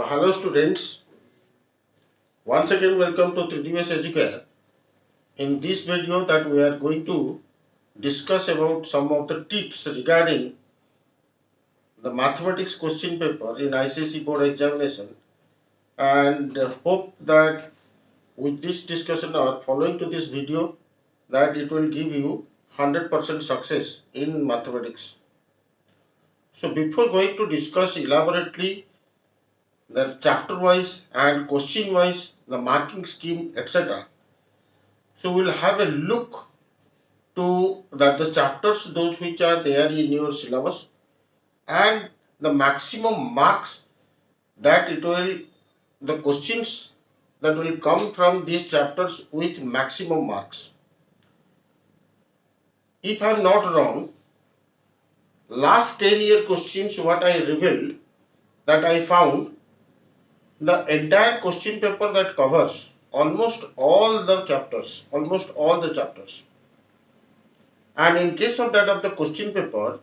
Hello students, once again welcome to 3DS Educare. In this video that we are going to discuss about some of the tips regarding the mathematics question paper in ICSE board examination, and hope that with this discussion or following to this video that it will give you 100% success in mathematics. So before going to discuss elaborately the chapter wise and question wise the marking scheme etc. So we'll have a look to that the chapters those which are there in your syllabus and the maximum marks that it will the questions that will come from these chapters with maximum marks. If I am not wrong, last 10-year questions what I revealed that I found the entire question paper that covers almost all the chapters, and in case of that of the question paper,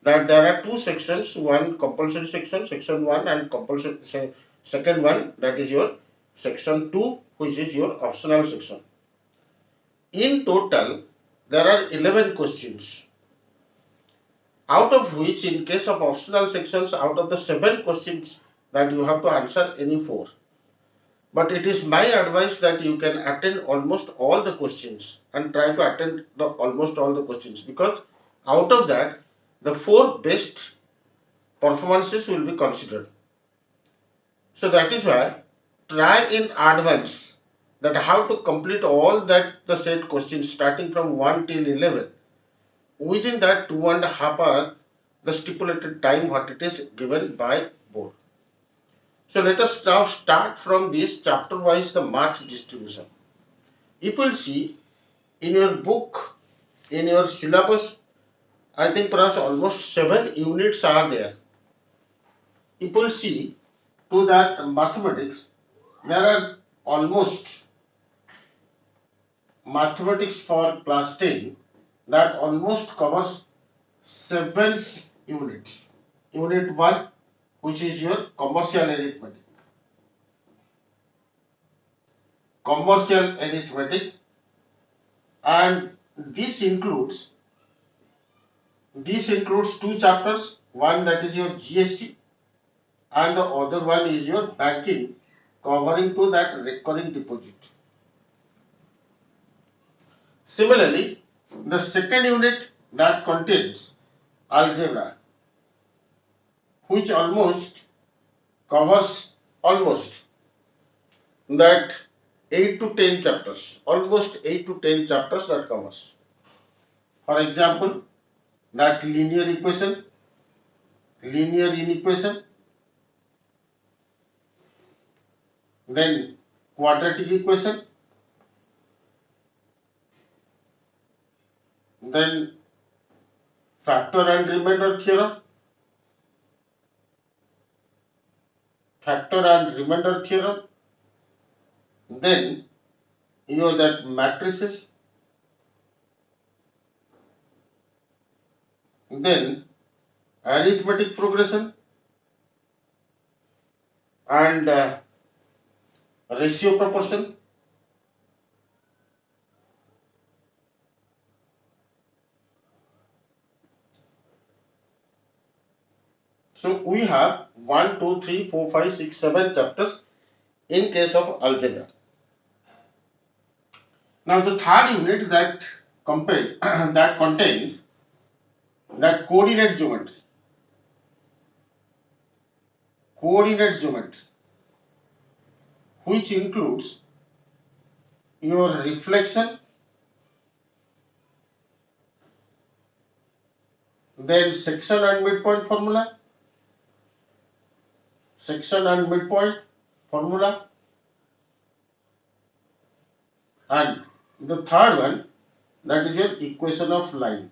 that there are two sections, one compulsory section, section 1, and compulsory second one, that is your section 2, which is your optional section. In total, there are 11 questions, out of which in case of optional sections, out of the 7 questions that you have to answer any 4. But it is my advice that you can attend almost all the questions and try to attend almost all the questions, because out of that the 4 best performances will be considered. So that is why try in advance that how to complete all that the set questions starting from 1 till 11 within that 2.5 hour the stipulated time what it is given by board. So let us now start from this chapter wise the marks distribution. You will see in your book, in your syllabus, I think perhaps almost 7 units are there. You will see to that mathematics, there are almost mathematics for class 10 that almost covers 7 units. Unit 1, which is your commercial arithmetic. And this includes 2 chapters, one that is your GST and the other one is your banking, covering to that recurring deposit. Similarly, the second unit that contains algebra, which almost covers almost that 8 to 10 chapters, almost 8 to 10 chapters that covers. For example, that linear equation, linear inequation, then quadratic equation, then factor and remainder theorem, then your that matrices, then arithmetic progression and ratio proportion. So we have 1, 2, 3, 4, 5, 6, 7 chapters in case of algebra. Now the third unit that contains that coordinate geometry. Which includes your reflection, then section and midpoint formula, and the third one, that is your equation of line.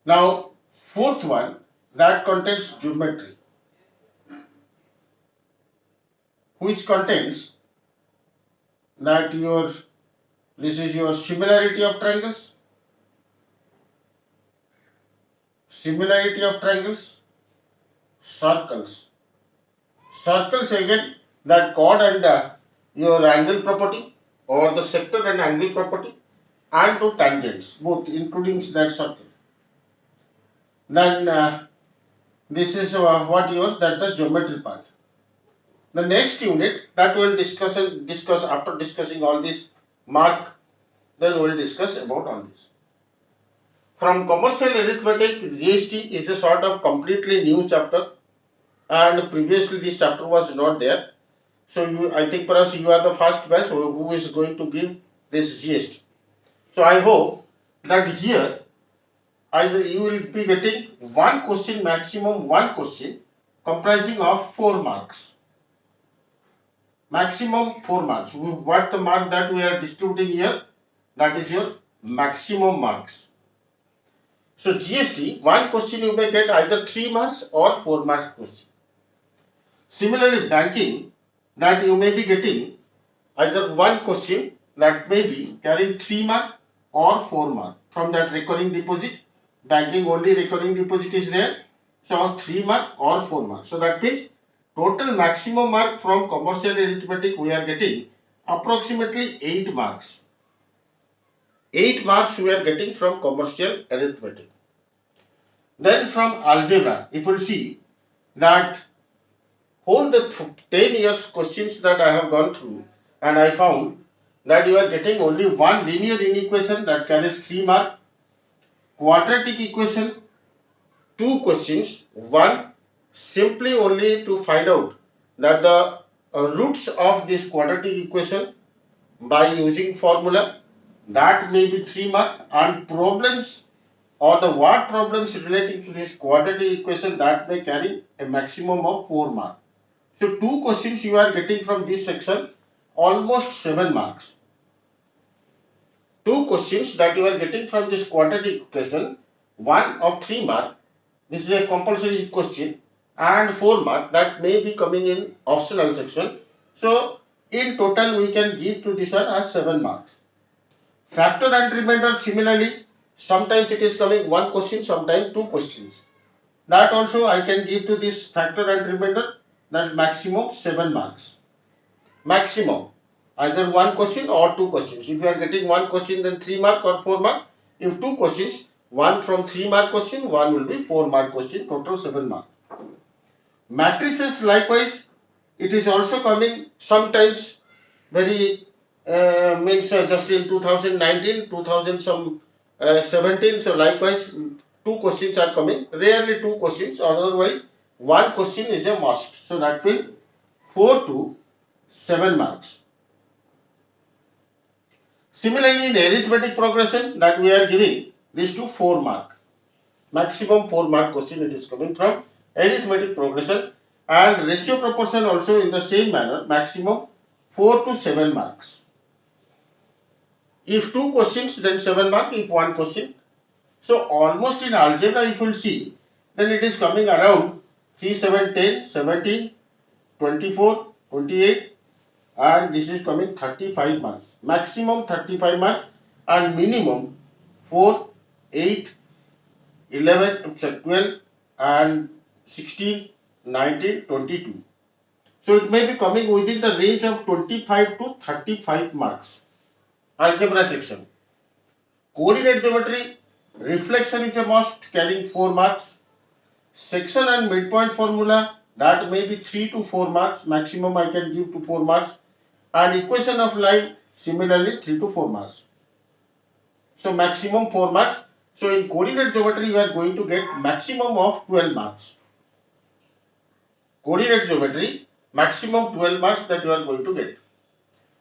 Now fourth one that contains geometry, which contains that this is your similarity of triangles, Similarity of triangles, circles. Circles again, that chord and your angle property, or the sector and angle property, and to tangents, both including that circle. Then this is what yours, that the geometry part. The next unit that we will discuss after discussing all this mark, then we will discuss about all this. From commercial arithmetic, GST is a sort of completely new chapter, and previously this chapter was not there. So I think perhaps you are the first batch who is going to give this GST. So I hope that here either you will be getting one question, maximum one question, comprising of 4 marks. Maximum 4 marks. What the mark that we are distributing here, that is your maximum marks. So GST, one question you may get either 3 marks or 4 marks question. Similarly, banking, that you may be getting either one question that may be carrying 3 mark or 4 mark. From that recurring deposit, banking only recurring deposit is there. So 3 mark or 4 mark. So that means total maximum mark from commercial arithmetic we are getting approximately 8 marks. 8 marks we are getting from commercial arithmetic. Then from algebra, if you see that whole the 10 years questions that I have gone through, and I found that you are getting only one linear inequation that carries 3 mark, quadratic equation 2 questions, one simply only to find out that the roots of this quadratic equation by using formula, that may be 3 mark, and problems or the word problems relating to this quadratic equation that may carry a maximum of 4 mark. So 2 questions you are getting from this section, almost 7 marks. 2 questions that you are getting from this quadratic equation, one of 3 mark, this is a compulsory question, and 4 mark that may be coming in optional section. So in total we can give to this one as 7 marks. Factor and remainder, similarly, sometimes it is coming 1 question, sometimes 2 questions. That also I can give to this factor and remainder, that maximum 7 marks. Maximum, either 1 question or 2 questions. If you are getting 1 question, then 3 mark or 4 mark. If 2 questions, one from 3 mark question, one will be 4 mark question, total 7 mark. Matrices likewise, it is also coming sometimes very just in 2019, 2017. So likewise 2 questions are coming, rarely 2 questions, otherwise 1 question is a must. So that means 4 to 7 marks. Similarly, in arithmetic progression that we are giving this to 4 mark. Maximum 4 mark question it is coming from arithmetic progression, and ratio proportion also in the same manner, maximum 4 to 7 marks. If 2 questions, then 7 mark, if 1 question. So almost in algebra if you will see, then it is coming around 3, 7, 10, 17, 24, 28, and this is coming 35 marks. Maximum 35 marks and minimum 4, 8, 11, 12 and 16, 19, 22. So it may be coming within the range of 25 to 35 marks. Algebra section. Coordinate geometry, reflection is a must, carrying 4 marks. Section and midpoint formula, that may be 3 to 4 marks, maximum I can give to 4 marks. And equation of line, similarly 3 to 4 marks. So maximum 4 marks. So in coordinate geometry you are going to get maximum of 12 marks. Coordinate geometry, maximum 12 marks that you are going to get.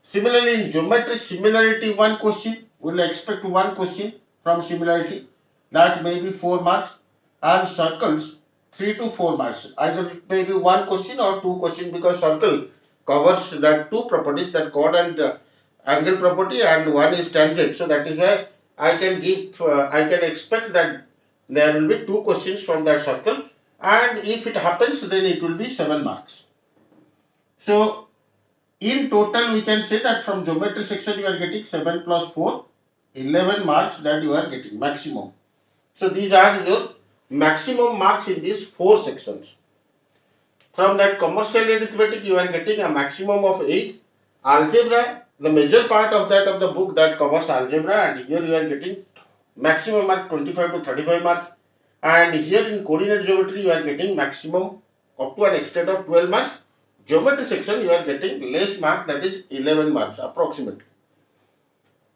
Similarly in geometry, similarity 1 question, we will expect 1 question from similarity, that may be 4 marks, and circles 3 to 4 marks. Either it may be 1 question or 2 question, because circle covers that 2 properties, that chord and angle property, and 1 is tangent. So that is why I can give, I can expect that there will be 2 questions from that circle, and if it happens then it will be 7 marks. So in total we can say that from geometry section you are getting 7 plus 4, 11 marks that you are getting maximum. So these are your maximum marks in these 4 sections. From that commercial arithmetic you are getting a maximum of 8. Algebra, the major part of that of the book that covers algebra, and here you are getting maximum mark 25 to 35 marks. And here in coordinate geometry you are getting maximum up to an extent of 12 marks. Geometry section you are getting less mark, that is 11 marks approximately.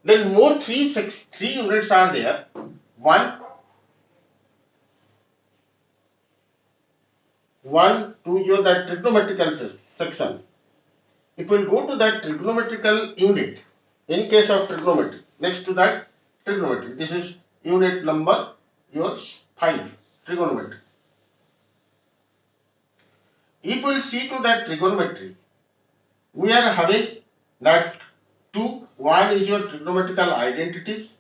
Then more three units are there. One to your that trigonometrical section. It will go to that trigonometrical unit in case of trigonometry. Next to that trigonometry. This is unit number yours 5, trigonometry. If we will see to that trigonometry, we are having that two. One is your trigonometrical identities.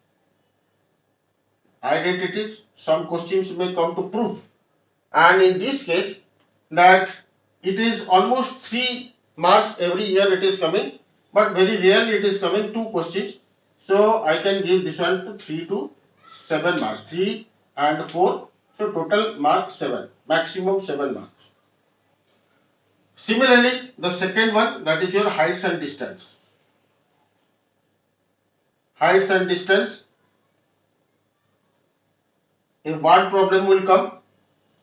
Some questions may come to prove. And in this case, that it is almost 3 marks every year it is coming, but very rarely it is coming 2 questions. So I can give this one to 3 to 7 marks, 3 and 4. So total mark 7, maximum 7 marks. Similarly, the second one, that is your heights and distance. Heights and distance, if one problem will come,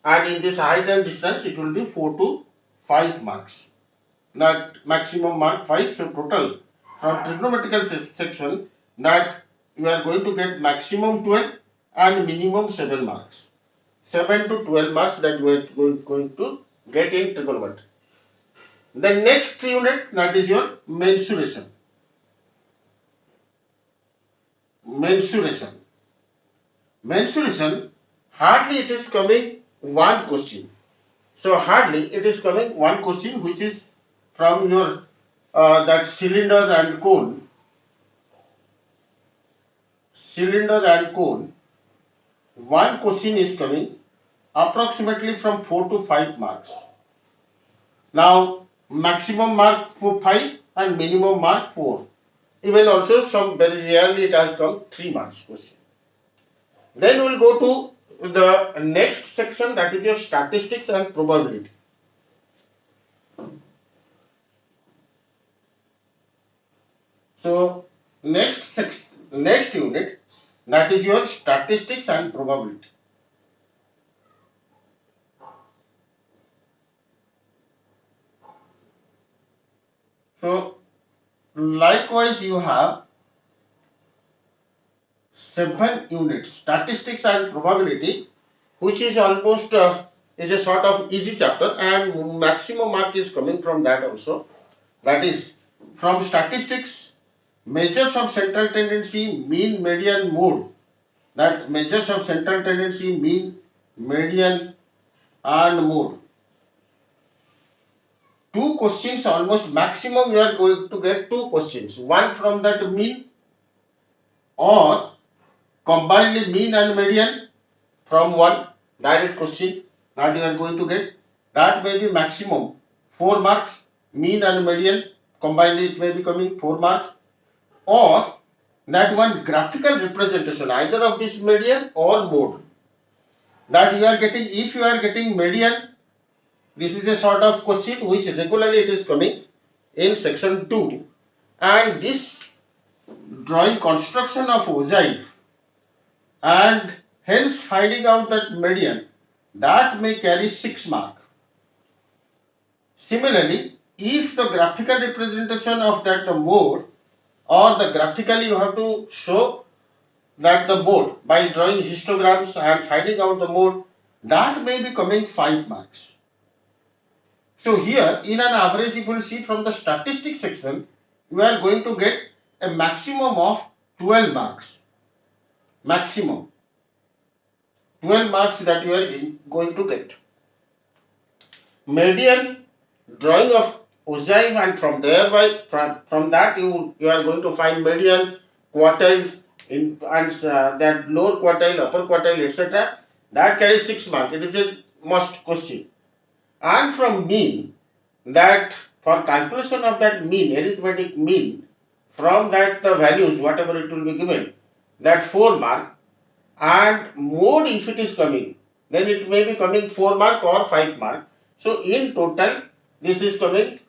and in this height and distance it will be 4 to 5 marks. That maximum mark 5. So total from trigonometrical section that you are going to get maximum 12 and minimum 7 marks. 7 to 12 marks that you are going to get in trigonometry. The next unit, that is your mensuration. Mensuration, hardly it is coming one question. So hardly it is coming one question, which is from your that cylinder and cone. One question is coming approximately from 4 to 5 marks. Now maximum mark for 5 and minimum mark 4. Even also some very rarely it has come 3 marks question. Then we will go to the next section, that is your statistics and probability. So next unit, that is your statistics and probability. So likewise you have 7 units, statistics and probability, which is almost is a sort of easy chapter, and maximum mark is coming from that also. That is from statistics, measures of central tendency, mean, median, mode. That measures of central tendency, mean, median and mode. 2 questions almost maximum you are going to get 2 questions. One from that mean or combinedly mean and median from one direct question that you are going to get. That may be maximum 4 marks. Mean and median combinedly it may be coming 4 marks. Or that one graphical representation either of this median or mode that you are getting. If you are getting median, this is a sort of question which regularly it is coming in section 2, and this drawing construction of ogive and hence finding out that median, that may carry 6 marks. Similarly, if the graphical representation of that the mode, or the graphically you have to show that the mode by drawing histograms and finding out the mode, that may be coming 5 marks. So here in an average, if you will see from the statistics section, you are going to get a maximum of 12 marks. Maximum 12 marks that you are going to get. Median, drawing of ogive, and from there from that you are going to find median, quartiles in, and that lower quartile, upper quartile, etc. That carries 6 marks. It is a must question. And from mean, that for calculation of that mean, arithmetic mean, from that the values whatever it will be given, that 4 mark. And mode if it is coming, then it may be coming 4 mark or 5 mark. So in total this is coming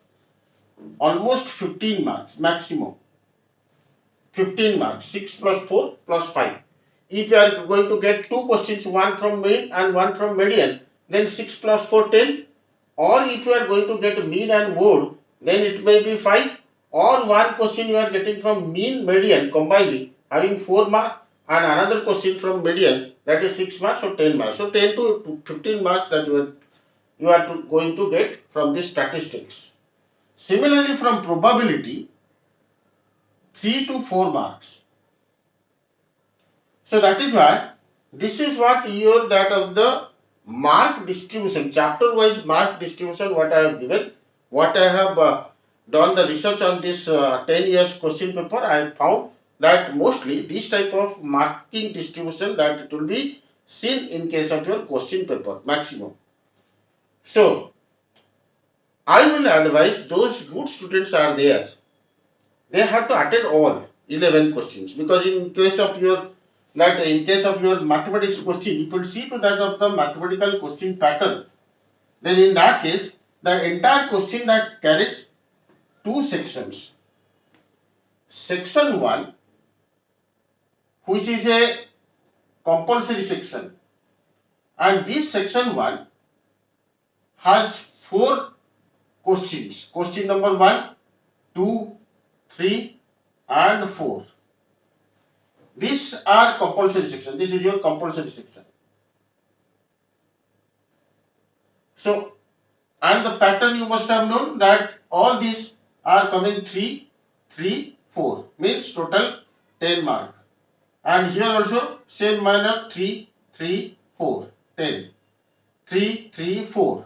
almost 15 marks maximum. 15 marks, 6 plus 4 plus 5. If you are going to get two questions, one from mean and one from median, then 6 plus 4 10. Or if you are going to get mean and mode, then it may be 5. Or one question you are getting from mean median combinedly having 4 marks, and another question from median, that is 6 marks or 10 marks. So 10 to 15 marks that you are going to get from this statistics. Similarly, from probability, 3 to 4 marks. So that is why this is what your that of the mark distribution, chapter wise mark distribution, what I have given, what I have done the research on this 10 years question paper. I have found that mostly this type of marking distribution that it will be seen in case of your question paper maximum. So I will advise those good students are there, they have to attend all 11 questions, because in case of your mathematics question, if you see to that of the mathematical question pattern, then in that case the entire question that carries two sections. Section 1, which is a compulsory section, and this section 1 has 4 questions. Question number 1, 2, 3 and 4. These are compulsory section. This is your compulsory section. So, and the pattern you must have known that all these are coming 3, 3, 4, means total 10 mark. And here also same manner 3, 3, 4, 10. 3, 3, 4,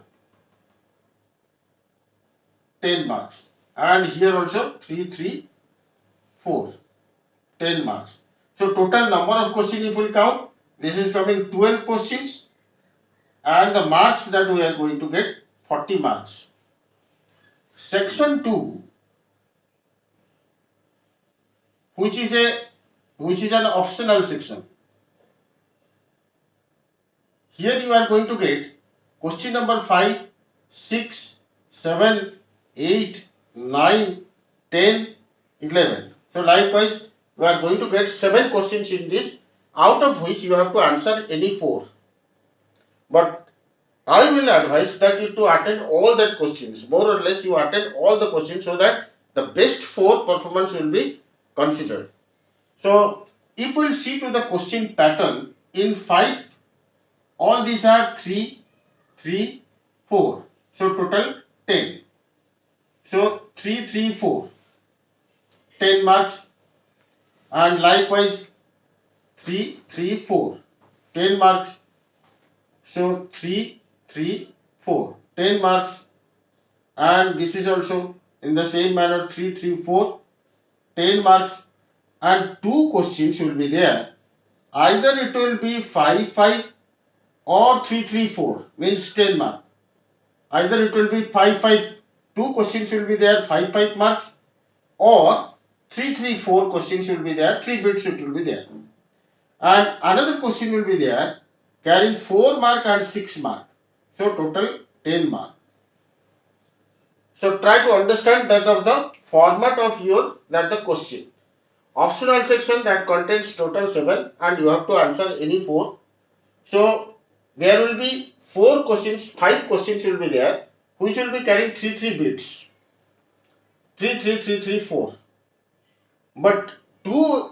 10 marks. And here also 3, 3, 4, 10 marks. So total number of questions if we count, this is coming 12 questions, and the marks that we are going to get 40 marks. Section 2, which is an optional section. Here you are going to get question number 5, 6, 7, 8, 9, 10, 11. So likewise, you are going to get 7 questions in this, out of which you have to answer any 4. But I will advise that you to attend all that questions, more or less you attend all the questions, so that the best 4 performance will be considered. So if we see to the question pattern in 5, all these are 3, 3, 4. So total 10. So 3, 3, 4, 10 marks. And likewise 3, 3, 4, 10 marks. So 3, 3, 4, 10 marks. And this is also in the same manner 3, 3, 4, 10 marks. And 2 questions will be there. Either it will be 5, 5 or 3, 3, 4, means 10 marks. Either it will be 5, 5, 2 questions will be there, 5, 5 marks, or 3, 3, 4 questions will be there, 3 bits it will be there. And another question will be there carrying 4 mark and 6 mark. So total 10 mark. So try to understand that of the format of your the question. Optional section that contains total 7 and you have to answer any 4. So there will be 4 questions, 5 questions will be there, which will be carrying 3, 3 bits. 3, 3, 3, 3, 4. But 2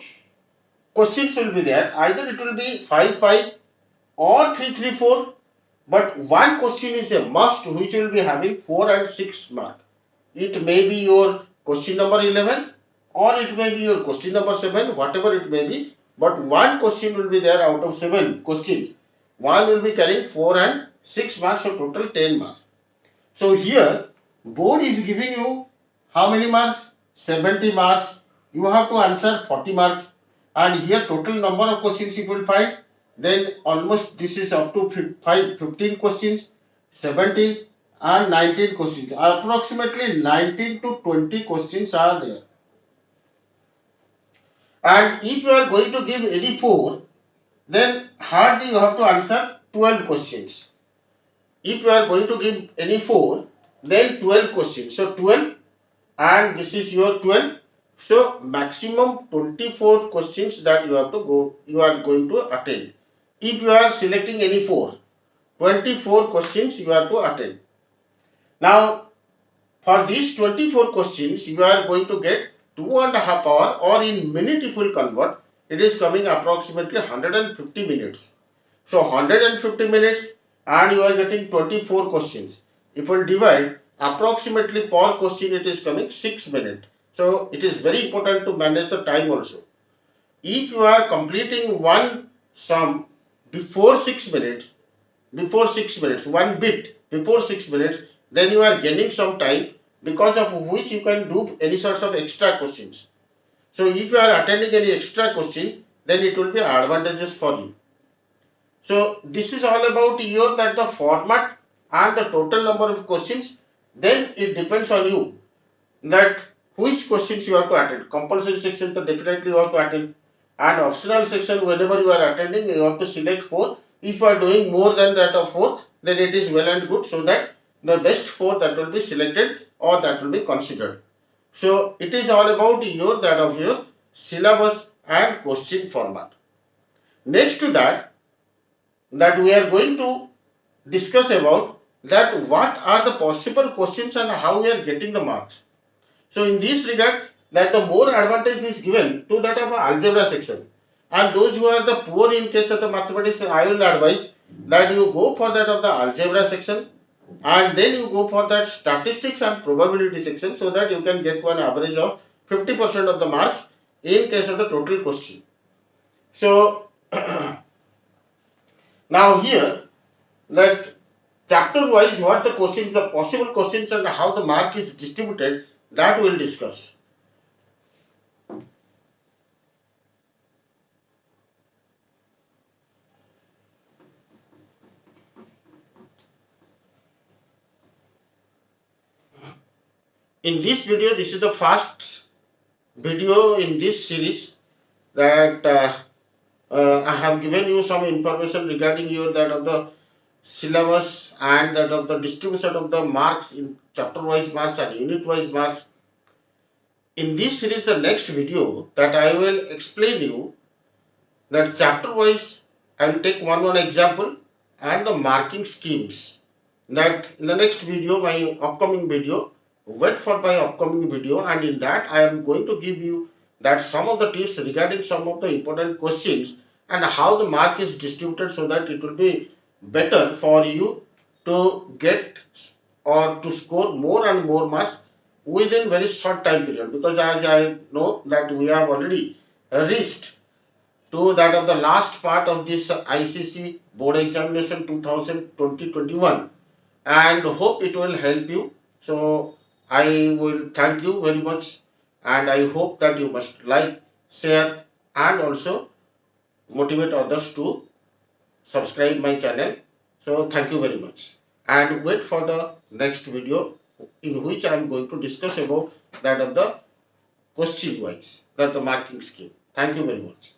questions will be there, either it will be 5, 5 or 3, 3, 4. But one question is a must, which will be having 4 and 6 mark. It may be your question number 11 or it may be your question number 7, whatever it may be. But one question will be there out of 7 questions. One will be carrying 4 and 6 marks, so total 10 marks. So here board is giving you how many marks? 70 marks. You have to answer 40 marks. And here total number of questions you will find, then almost this is up to 15 questions, 17 and 19 questions. Approximately 19 to 20 questions are there. And if you are going to give any 4, then hardly you have to answer 12 questions. If you are going to give any 4, then 12 questions. So 12 and this is your 12. So maximum 24 questions that you have to go, you are going to attend. If you are selecting any 4, 24 questions you have to attend. Now for these 24 questions you are going to get 2.5 hour, or in minute if you will convert, it is coming approximately 150 minutes. So 150 minutes and you are getting 24 questions. If we divide, approximately per question it is coming 6 minutes. So it is very important to manage the time also. If you are completing one sum before 6 minutes, one bit before 6 minutes, then you are gaining some time, because of which you can do any sorts of extra questions. So if you are attending any extra question, then it will be advantageous for you. So this is all about your that the format and the total number of questions. Then it depends on you that which questions you have to attend. Compulsory section, so definitely you have to attend, and optional section, whenever you are attending, you have to select 4. If you are doing more than that of 4, then it is well and good, so that the best 4 that will be selected or that will be considered. So it is all about your that of your syllabus and question format. Next to that we are going to discuss about that what are the possible questions and how we are getting the marks. So in this regard, that the more advantage is given to that of algebra section, and those who are the poor in case of the mathematics, I will advise that you go for that of the algebra section and then you go for that statistics and probability section, so that you can get one average of 50% of the marks in case of the total question. So now here, that chapter wise what the questions, the possible questions and how the mark is distributed, that we will discuss. In this video, this is the first video in this series that I have given you some information regarding your that of the syllabus and that of the distribution of the marks in chapter wise marks and unit wise marks. In this series, the next video that I will explain you that chapter wise, I will take one example and the marking schemes. That in the next video, my upcoming video, wait for my upcoming video, and in that I am going to give you that some of the tips regarding some of the important questions and how the mark is distributed, so that it will be better for you to get or to score more and more marks within very short time period, because as I know that we have already reached to that of the last part of this ICC board examination 2020-21, and hope it will help you. So I will thank you very much, and I hope that you must like, share and also motivate others to subscribe my channel. So thank you very much, and wait for the next video in which I am going to discuss about that of the question wise, that the marking scheme. Thank you very much.